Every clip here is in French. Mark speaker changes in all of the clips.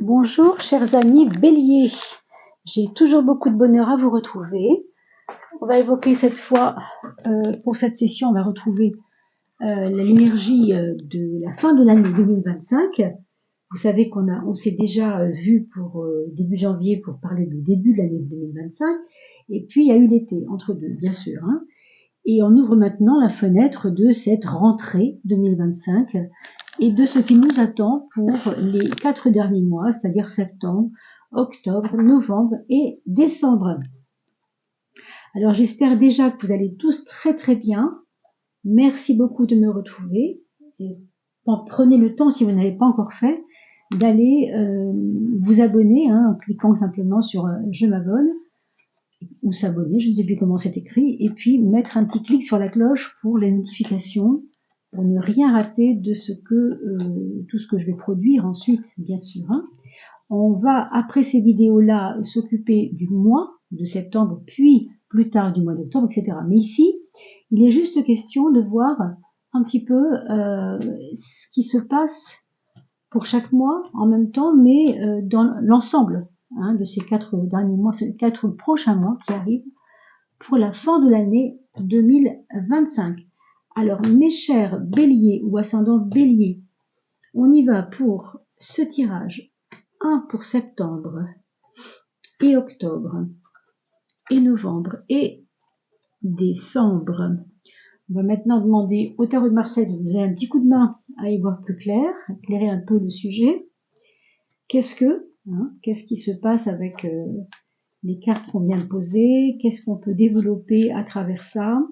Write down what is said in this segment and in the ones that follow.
Speaker 1: Bonjour chers amis Bélier, j'ai toujours beaucoup de bonheur à vous retrouver. On va évoquer cette fois, pour cette session, on va retrouver l'énergie de la fin de l'année 2025. Vous savez on s'est déjà vu pour début janvier pour parler du début de l'année 2025, et puis il y a eu l'été entre deux, bien sûr. Et on ouvre maintenant la fenêtre de cette rentrée 2025 et de ce qui nous attend pour les 4 derniers mois, c'est-à-dire septembre, octobre, novembre et décembre. Alors j'espère déjà que vous allez tous très très bien. Merci beaucoup de me retrouver. Et prenez le temps, si vous n'avez pas encore fait, d'aller vous abonner en cliquant simplement sur je m'abonne ou s'abonner, je ne sais plus comment c'est écrit, et puis mettre un petit clic sur la cloche pour les notifications, pour ne rien rater de tout ce que je vais produire ensuite, bien sûr. On va, après ces vidéos-là, s'occuper du mois de septembre, puis plus tard du mois d'octobre, etc. Mais ici, il est juste question de voir un petit peu ce qui se passe pour chaque mois en même temps, mais dans l'ensemble de ces 4 derniers mois, ces 4 prochains mois qui arrivent pour la fin de l'année 2025. Alors, mes chers béliers ou ascendants béliers, on y va pour ce tirage. 1 pour septembre et octobre et novembre et décembre. On va maintenant demander au tarot de Marseille de nous donner un petit coup de main à y voir plus clair, éclairer un peu le sujet. Qu'est-ce qui se passe avec les cartes qu'on vient de poser? Qu'est-ce qu'on peut développer à travers ça?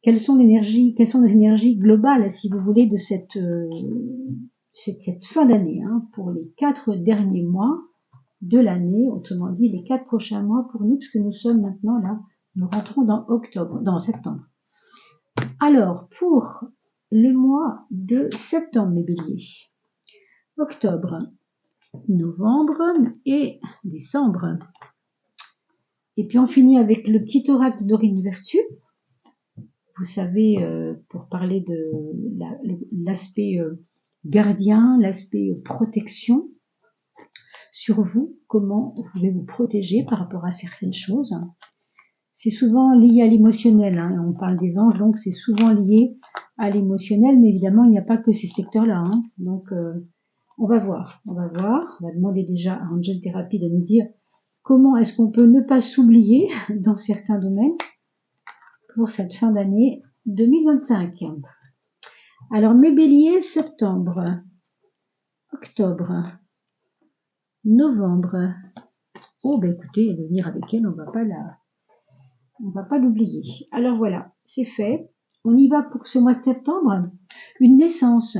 Speaker 1: Quelles sont les énergies globales, si vous voulez, de cette fin d'année, pour les 4 derniers mois de l'année, autrement dit les 4 prochains mois pour nous, puisque nous sommes maintenant là, nous rentrons dans septembre. Alors, pour le mois de septembre, mes béliers, octobre, novembre et décembre. Et puis on finit avec le petit oracle d'Aurine Vertu. Vous savez, pour parler de l'aspect gardien, l'aspect protection sur vous, comment vous pouvez vous protéger par rapport à certaines choses. C'est souvent lié à l'émotionnel, on parle des anges, donc c'est souvent lié à l'émotionnel, mais évidemment il n'y a pas que ces secteurs-là. Donc on va voir, on va demander déjà à Angel Therapy de nous dire comment est-ce qu'on peut ne pas s'oublier dans certains domaines pour cette fin d'année 2025. Alors mes béliers, septembre, octobre, novembre. Oh ben écoutez, venir avec elle, on va pas l'oublier. Alors voilà, c'est fait. On y va pour ce mois de septembre. Une naissance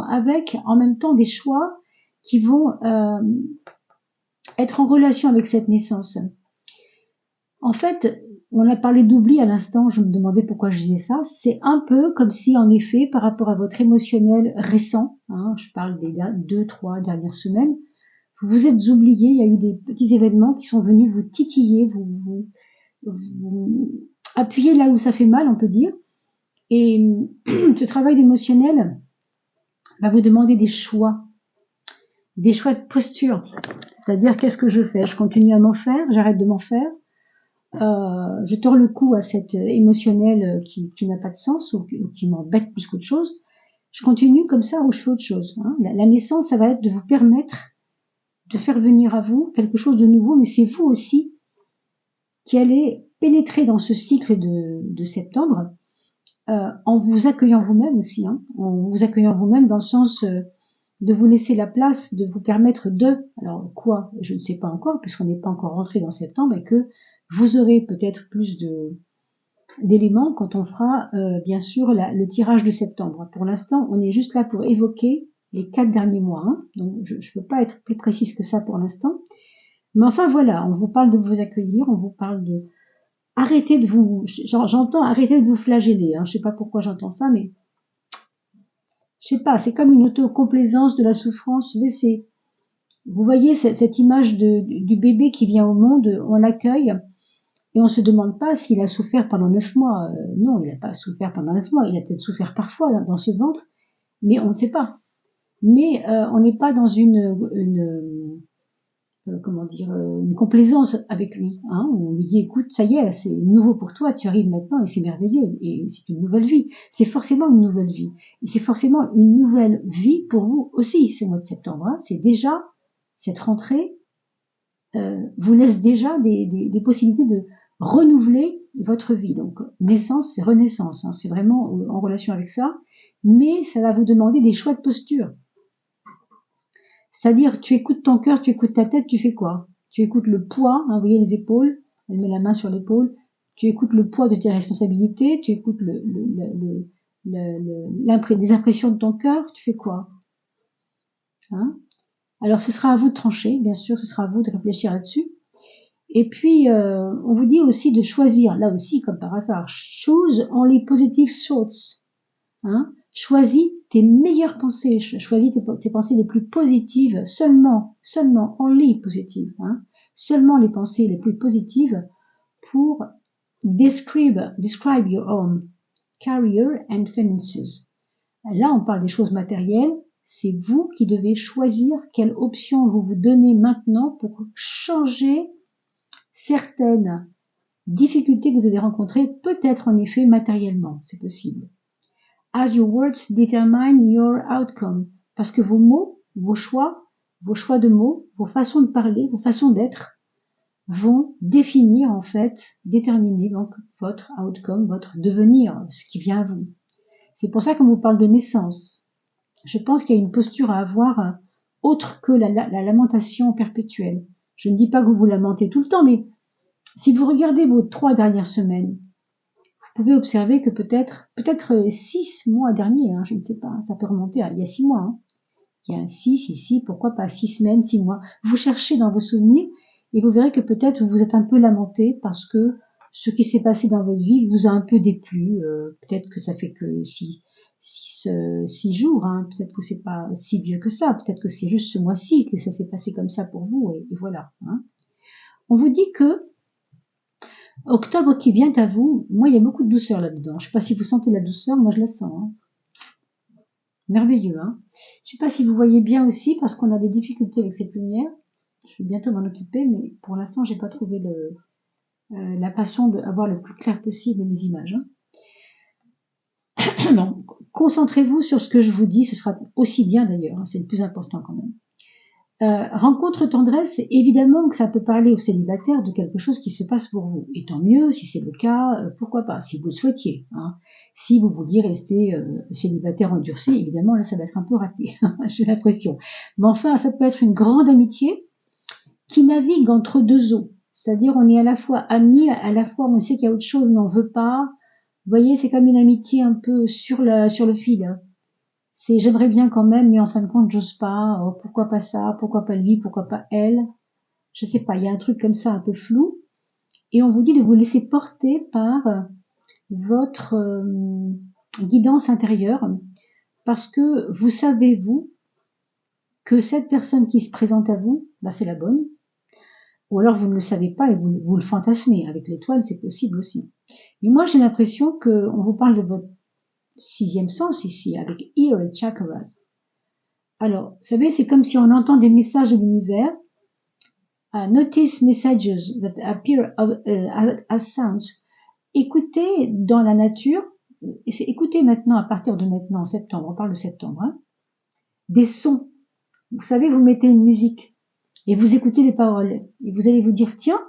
Speaker 1: avec en même temps des choix qui vont être en relation avec cette naissance. En fait, on a parlé d'oubli à l'instant, je me demandais pourquoi je disais ça. C'est un peu comme si, en effet, par rapport à votre émotionnel récent, je parle des 2-3 dernières semaines, vous vous êtes oublié, il y a eu des petits événements qui sont venus vous titiller, vous appuyer là où ça fait mal, on peut dire. Et ce travail d'émotionnel va vous demander des choix de posture. C'est-à-dire, qu'est-ce que je fais? Je continue à m'en faire, j'arrête de m'en faire. Je tords le cou à cet émotionnel qui n'a pas de sens ou qui m'embête plus qu'autre chose. Je continue comme ça ou je fais autre chose. La naissance, ça va être de vous permettre de faire venir à vous quelque chose de nouveau, mais c'est vous aussi qui allez pénétrer dans ce cycle de septembre en vous accueillant vous-même aussi, en vous accueillant vous-même dans le sens de vous laisser la place, de vous permettre alors quoi, je ne sais pas encore, puisqu'on n'est pas encore rentré dans septembre, et que vous aurez peut-être plus d'éléments quand on fera bien sûr le tirage de septembre. Pour l'instant, on est juste là pour évoquer les 4 derniers mois, donc je ne peux pas être plus précise que ça pour l'instant. Mais enfin voilà, on vous parle de vous accueillir, on vous parle de arrêter de vous, j'entends arrêter de vous flageller, je sais pas pourquoi j'entends ça, mais je sais pas, c'est comme une autocomplaisance de la souffrance. Vous voyez cette image du bébé qui vient au monde, on l'accueille et on se demande pas s'il a souffert pendant 9 mois. Non, il n'a pas souffert pendant 9 mois, il a peut-être souffert parfois dans ce ventre, mais on ne sait pas. mais on n'est pas dans comment dire, une complaisance avec lui. Hein. On lui dit, écoute, ça y est, c'est nouveau pour toi, tu arrives maintenant et c'est merveilleux, et c'est une nouvelle vie. C'est forcément une nouvelle vie. Et c'est forcément une nouvelle vie pour vous aussi, ce mois de septembre. Hein. C'est déjà, cette rentrée vous laisse déjà des possibilités de renouveler votre vie. Donc, naissance, c'est renaissance. Hein. C'est vraiment en relation avec ça. Mais ça va vous demander des choix de posture. C'est-à-dire, tu écoutes ton cœur, tu écoutes ta tête, tu fais quoi? Tu écoutes le poids, hein, vous voyez les épaules, elle met la main sur l'épaule, tu écoutes le poids de tes responsabilités, tu écoutes les impressions de ton cœur, tu fais quoi? Hein? Alors ce sera à vous de trancher, bien sûr, ce sera à vous de réfléchir là-dessus. Et puis, on vous dit aussi de choisir, là aussi, comme par hasard, choose only positive thoughts. Hein? Choisis tes meilleures pensées, choisis tes pensées les plus positives, seulement, only positives, hein? Seulement les pensées les plus positives pour describe your own career and finances. Là, on parle des choses matérielles, c'est vous qui devez choisir quelle option vous vous donnez maintenant pour changer certaines difficultés que vous avez rencontrées, peut-être en effet matériellement, c'est possible. As your words determine your outcome. Parce que vos mots, vos choix de mots, vos façons de parler, vos façons d'être vont définir en fait, déterminer donc votre outcome, votre devenir, ce qui vient à vous. C'est pour ça qu'on vous parle de naissance. Je pense qu'il y a une posture à avoir autre que la lamentation perpétuelle. Je ne dis pas que vous vous lamentez tout le temps, mais si vous regardez vos 3 dernières semaines, vous pouvez observer que peut-être 6 mois derniers, hein, je ne sais pas, ça peut remonter à il y a 6 mois. Hein. Il y a un 6 ici, pourquoi pas 6 semaines, 6 mois. Vous cherchez dans vos souvenirs et vous verrez que peut-être vous êtes un peu lamenté parce que ce qui s'est passé dans votre vie vous a un peu déplu. Peut-être que ça fait que 6 jours, hein. Peut-être que c'est pas si vieux que ça, peut-être que c'est juste ce mois-ci que ça s'est passé comme ça pour vous et voilà. Hein. On vous dit que octobre qui vient à vous, moi il y a beaucoup de douceur là-dedans. Je sais pas si vous sentez la douceur, moi je la sens. Hein. Merveilleux, hein. Je sais pas si vous voyez bien aussi, parce qu'on a des difficultés avec cette lumière. Je vais bientôt m'en occuper, mais pour l'instant j'ai pas trouvé la passion d'avoir le plus clair possible les images. Hein. Donc, concentrez-vous sur ce que je vous dis, ce sera aussi bien d'ailleurs, hein, c'est le plus important quand même. Rencontre tendresse, évidemment que ça peut parler aux célibataires de quelque chose qui se passe pour vous. Et tant mieux, si c'est le cas, pourquoi pas, si vous le souhaitiez. Hein. Si vous vouliez rester célibataire endurci, évidemment, là, ça va être un peu raté, j'ai l'impression. Mais enfin, ça peut être une grande amitié qui navigue entre deux eaux. C'est-à-dire, on est à la fois amis, à la fois on sait qu'il y a autre chose, mais on veut pas. Vous voyez, c'est comme une amitié un peu sur le fil. Hein. C'est j'aimerais bien quand même, mais en fin de compte, j'ose pas. Oh, pourquoi pas ça? Pourquoi pas lui? Pourquoi pas elle? Je sais pas, il y a un truc comme ça un peu flou. Et on vous dit de vous laisser porter par votre guidance intérieure, parce que vous savez, vous, que cette personne qui se présente à vous, bah, c'est la bonne. Ou alors vous ne le savez pas et vous le fantasmez. Avec l'étoile, c'est possible aussi. Et moi, j'ai l'impression qu'on vous parle de votre 6e sens ici, avec ear et chakras. Alors, vous savez, c'est comme si on entend des messages de l'univers. Notice messages that appear as sounds. Écoutez dans la nature, écoutez maintenant, à partir de maintenant, septembre, on parle de septembre, hein, des sons. Vous savez, vous mettez une musique et vous écoutez les paroles et vous allez vous dire, tiens,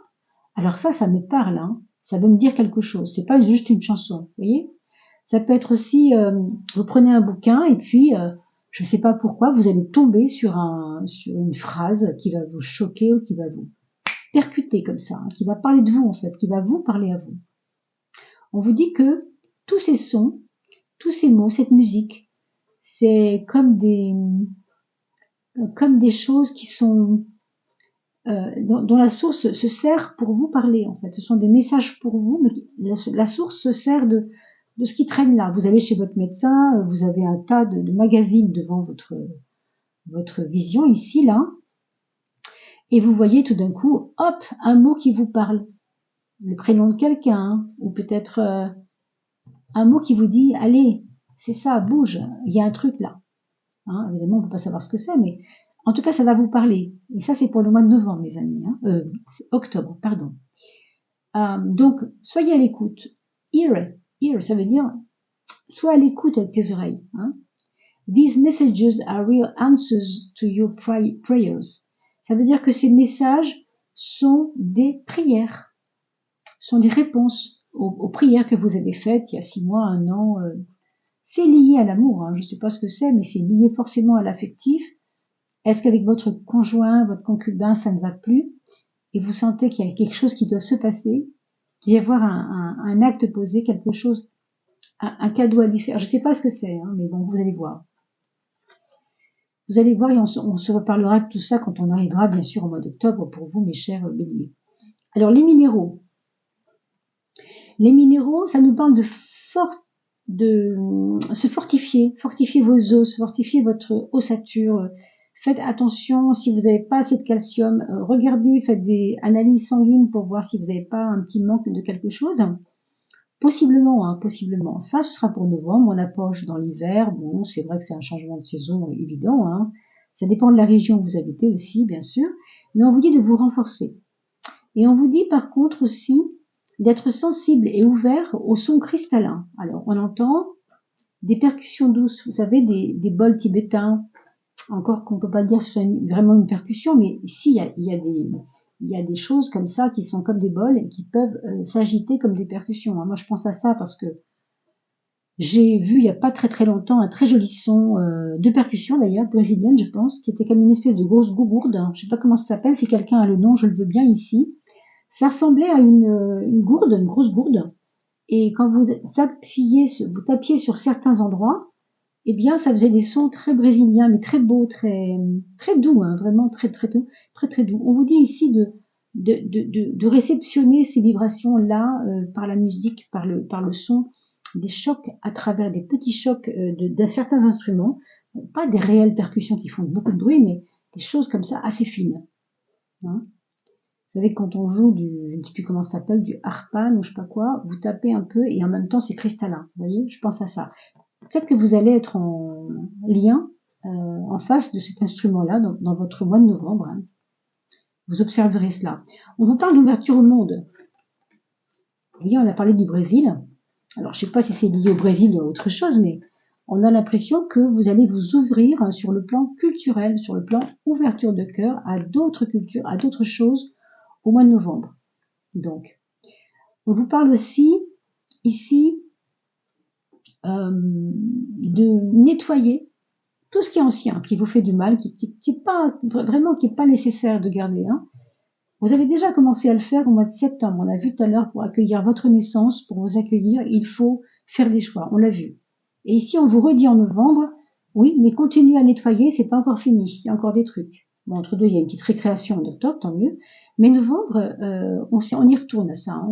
Speaker 1: alors ça me parle, hein, ça veut me dire quelque chose. C'est pas juste une chanson, vous voyez. Ça peut être aussi, vous prenez un bouquin et puis je ne sais pas pourquoi, vous allez tomber sur une phrase qui va vous choquer ou qui va vous percuter comme ça, hein, qui va parler de vous en fait, qui va vous parler à vous. On vous dit que tous ces sons, tous ces mots, cette musique, c'est comme des choses qui sont dont la source se sert pour vous parler en fait. Ce sont des messages pour vous, mais la source se sert de ce qui traîne là. Vous allez chez votre médecin, vous avez un tas de magazines devant votre vision ici, là, et vous voyez tout d'un coup, hop, un mot qui vous parle, le prénom de quelqu'un, hein, ou peut-être un mot qui vous dit, allez, c'est ça, bouge, il y a un truc là. Hein. Évidemment, on ne peut pas savoir ce que c'est, mais en tout cas, ça va vous parler. Et ça, c'est pour le mois de novembre, mes amis. Hein. Octobre, pardon. Donc, soyez à l'écoute. Hear, ça veut dire, sois à l'écoute avec tes oreilles. Hein. These messages are real answers to your prayers. Ça veut dire que ces messages sont des prières, sont des réponses aux prières que vous avez faites il y a 6 mois, 1 an. C'est lié à l'amour, hein. Je ne sais pas ce que c'est, mais c'est lié forcément à l'affectif. Est-ce qu'avec votre conjoint, votre concubin, ça ne va plus et vous sentez qu'il y a quelque chose qui doit se passer, qu'il y avoir un acte posé, quelque chose, un cadeau à lui faire. Je ne sais pas ce que c'est, hein, mais bon, vous allez voir. Vous allez voir et on se reparlera de tout ça quand on arrivera, bien sûr, au mois d'octobre pour vous, mes chers béliers. Alors, les minéraux. Les minéraux, ça nous parle de se fortifier vos os, fortifier votre ossature. Faites attention si vous n'avez pas assez de calcium. Regardez, faites des analyses sanguines pour voir si vous n'avez pas un petit manque de quelque chose. Possiblement, hein, possiblement. Ça, ce sera pour novembre. On approche dans l'hiver. Bon, c'est vrai que c'est un changement de saison évident. Hein. Ça dépend de la région où vous habitez aussi, bien sûr. Mais on vous dit de vous renforcer. Et on vous dit par contre aussi d'être sensible et ouvert au son cristallin. Alors, on entend des percussions douces. Vous savez, des bols tibétains. Encore qu'on ne peut pas dire que ce soit vraiment une percussion, mais ici, il y a des choses comme ça qui sont comme des bols et qui peuvent s'agiter comme des percussions. Moi, je pense à ça parce que j'ai vu il n'y a pas très très longtemps un très joli son de percussion d'ailleurs, brésilienne je pense, qui était comme une espèce de grosse gougourde. Je ne sais pas comment ça s'appelle, si quelqu'un a le nom, je le veux bien ici. Ça ressemblait à une gourde, une grosse gourde. Et quand vous tapiez sur certains endroits, eh bien, ça faisait des sons très brésiliens, mais très beaux, très, très doux, hein, vraiment très, très doux, très, très doux. On vous dit ici de réceptionner ces vibrations-là par la musique, par le son, des chocs à travers des petits chocs de certains instruments. Bon, pas des réelles percussions qui font beaucoup de bruit, mais des choses comme ça assez fines. Hein. Vous savez, quand on joue je ne sais plus comment ça s'appelle, du harpan ou je sais pas quoi, vous tapez un peu et en même temps c'est cristallin. Vous voyez, je pense à ça. Peut-être que vous allez être en lien, en face de cet instrument-là dans votre mois de novembre. Hein. Vous observerez cela. On vous parle d'ouverture au monde. Vous voyez, on a parlé du Brésil. Alors, je ne sais pas si c'est lié au Brésil ou à autre chose, mais on a l'impression que vous allez vous ouvrir sur le plan culturel, sur le plan ouverture de cœur à d'autres cultures, à d'autres choses au mois de novembre. Donc, on vous parle aussi ici de nettoyer tout ce qui est ancien, qui vous fait du mal, qui est pas vraiment, qui est pas nécessaire de garder. Hein. Vous avez déjà commencé à le faire au mois de septembre. On a vu tout à l'heure, pour accueillir votre naissance, pour vous accueillir, il faut faire des choix. On l'a vu. Et ici, on vous redit en novembre, oui, mais continuez à nettoyer, c'est pas encore fini. Il y a encore des trucs. Bon, entre deux, il y a une petite récréation en octobre, tant mieux. Mais novembre, on y retourne à ça. Hein.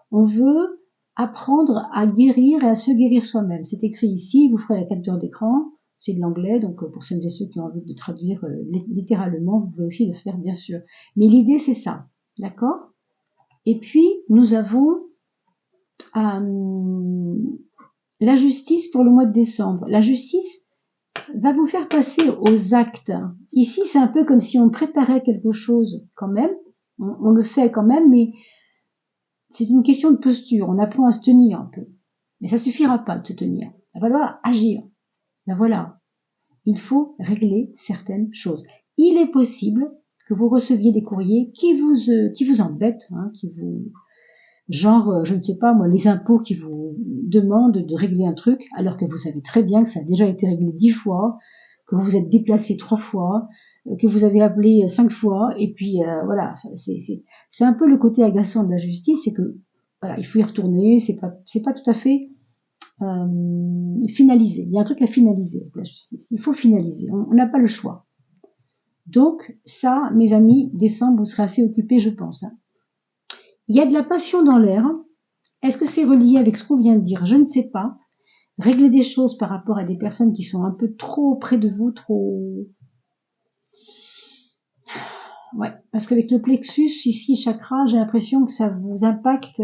Speaker 1: On veut apprendre à guérir et à se guérir soi-même. C'est écrit ici, vous ferez la capture d'écran. C'est de l'anglais, donc pour celles et ceux qui ont envie de traduire littéralement, vous pouvez aussi le faire, bien sûr. Mais l'idée, c'est ça, d'accord? Et puis, nous avons la justice pour le mois de décembre. La justice va vous faire passer aux actes. Ici, c'est un peu comme si on préparait quelque chose quand même. On le fait quand même, mais c'est une question de posture. On apprend à se tenir un peu. Mais ça suffira pas de se tenir. Il va falloir agir. Ben voilà. Il faut régler certaines choses. Il est possible que vous receviez des courriers qui vous embêtent, hein, genre, je ne sais pas moi, les impôts qui vous demandent de régler un truc, alors que vous savez très bien que ça a déjà été réglé 10 fois, que vous vous êtes déplacé 3 fois, que vous avez appelé 5 fois, et puis voilà, c'est un peu le côté agaçant de la justice, c'est que voilà, il faut y retourner, c'est pas tout à fait finaliser. Il y a un truc à finaliser avec la justice. Il faut finaliser. On n'a pas le choix. Donc, ça, mes amis, décembre, vous serez assez occupés, je pense. Hein. Il y a de la passion dans l'air. Est-ce que c'est relié avec ce qu'on vient de dire? Je ne sais pas. Régler des choses par rapport à des personnes qui sont un peu trop près de vous, trop... Ouais, parce qu'avec le plexus, ici, chakra, j'ai l'impression que ça vous impacte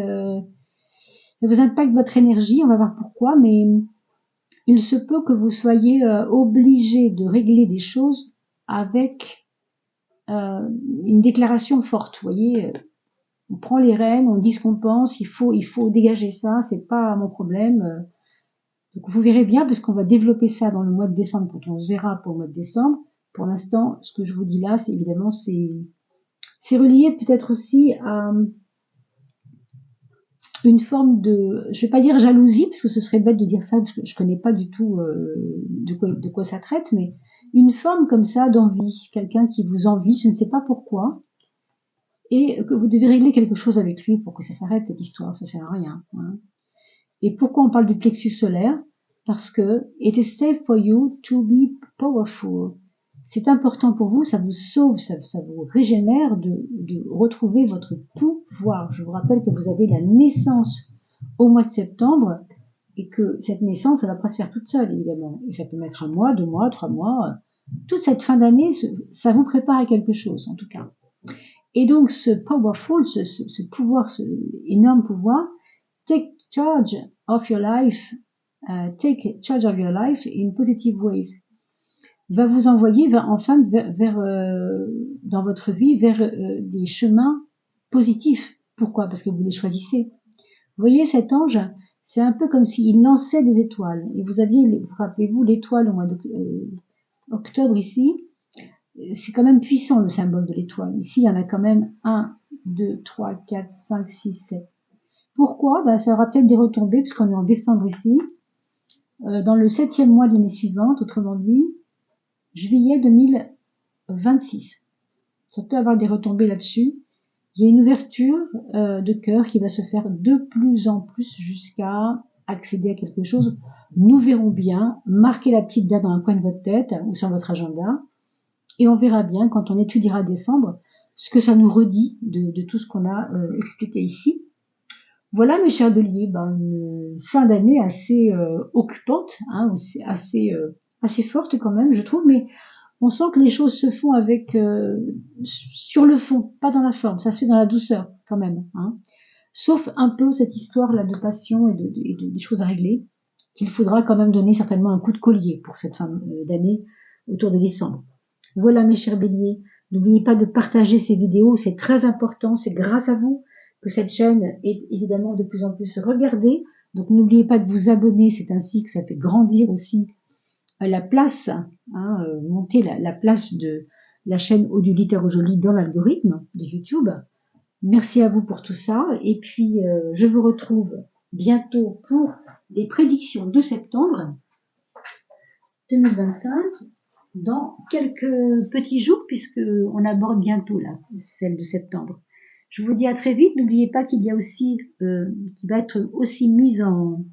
Speaker 1: votre énergie. On va voir pourquoi, mais il se peut que vous soyez obligé de régler des choses avec une déclaration forte. Vous voyez, on prend les rênes, on dit ce qu'on pense, il faut dégager ça, c'est pas mon problème. Donc vous verrez bien, parce qu'on va développer ça dans le mois de décembre, quand on se verra pour le mois de décembre. Pour l'instant, ce que je vous dis là, c'est évidemment, c'est relié peut-être aussi à une forme de, je vais pas dire jalousie, parce que ce serait bête de dire ça, parce que je connais pas du tout de quoi ça traite, mais une forme comme ça d'envie, quelqu'un qui vous envie, je ne sais pas pourquoi, et que vous devez régler quelque chose avec lui pour que ça s'arrête cette histoire, ça sert à rien. Hein. Et pourquoi on parle du plexus solaire? Parce que it is safe for you to be powerful. C'est important pour vous, ça vous sauve, ça vous régénère de retrouver votre pouvoir. Je vous rappelle que vous avez la naissance au mois de septembre et que cette naissance, elle va pas se faire toute seule, évidemment. Et ça peut mettre 1 mois, 2 mois, 3 mois. Toute cette fin d'année, ça vous prépare à quelque chose, en tout cas. Et donc, ce powerful, ce pouvoir, ce énorme pouvoir, take charge of your life, take charge of your life in positive ways, va vous envoyer enfin vers dans votre vie vers des chemins positifs. Pourquoi? Parce que vous les choisissez. Vous voyez, cet ange, c'est un peu comme s'il lançait des étoiles. Et vous aviez, vous rappelez-vous, l'étoile au mois d'octobre ici. C'est quand même puissant le symbole de l'étoile. Ici, il y en a quand même 1, 2, 3, 4, 5, 6, 7. Pourquoi? Ben, ça aura peut-être des retombées, puisqu'on est en décembre ici. Dans le 7e mois de l'année suivante, autrement dit, juillet 2026. Ça peut avoir des retombées là-dessus. Il y a une ouverture de cœur qui va se faire de plus en plus jusqu'à accéder à quelque chose. Nous verrons bien. Marquez la petite date dans un coin de votre tête ou sur votre agenda. Et on verra bien, quand on étudiera décembre, ce que ça nous redit de tout ce qu'on a expliqué ici. Voilà, mes chers béliers, une fin d'année assez occupante, hein, assez forte quand même, je trouve, mais on sent que les choses se font avec sur le fond, pas dans la forme, ça se fait dans la douceur quand même, hein. Sauf un peu cette histoire-là de passion et des choses à régler, qu'il faudra quand même donner certainement un coup de collier pour cette fin d'année autour de décembre. Voilà, mes chers béliers, n'oubliez pas de partager ces vidéos, c'est très important, c'est grâce à vous que cette chaîne est évidemment de plus en plus regardée. Donc n'oubliez pas de vous abonner, c'est ainsi que ça fait grandir aussi la place, hein, monter la place de la chaîne Audiolitère Joli dans l'algorithme de YouTube. Merci à vous pour tout ça. Et puis je vous retrouve bientôt pour les prédictions de septembre 2025 dans quelques petits jours, puisque on aborde bientôt là celle de septembre. Je vous dis à très vite. N'oubliez pas qu'il y a aussi, qui va être aussi mise en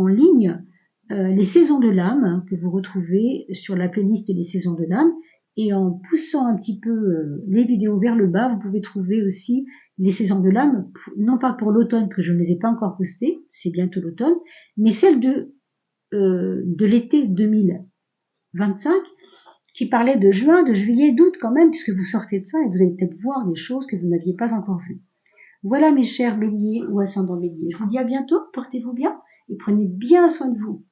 Speaker 1: ligne, les saisons de l'âme que vous retrouvez sur la playlist des saisons de l'âme. Et en poussant un petit peu les vidéos vers le bas, vous pouvez trouver aussi les saisons de l'âme, non pas pour l'automne, que je ne les ai pas encore postées, c'est bientôt l'automne, mais celles de l'été 2025, qui parlait de juin, de juillet, d'août quand même, puisque vous sortez de ça et vous allez peut-être voir des choses que vous n'aviez pas encore vues. Voilà, mes chers béliers ou ascendants béliers. Je vous dis à bientôt, portez-vous bien et prenez bien soin de vous.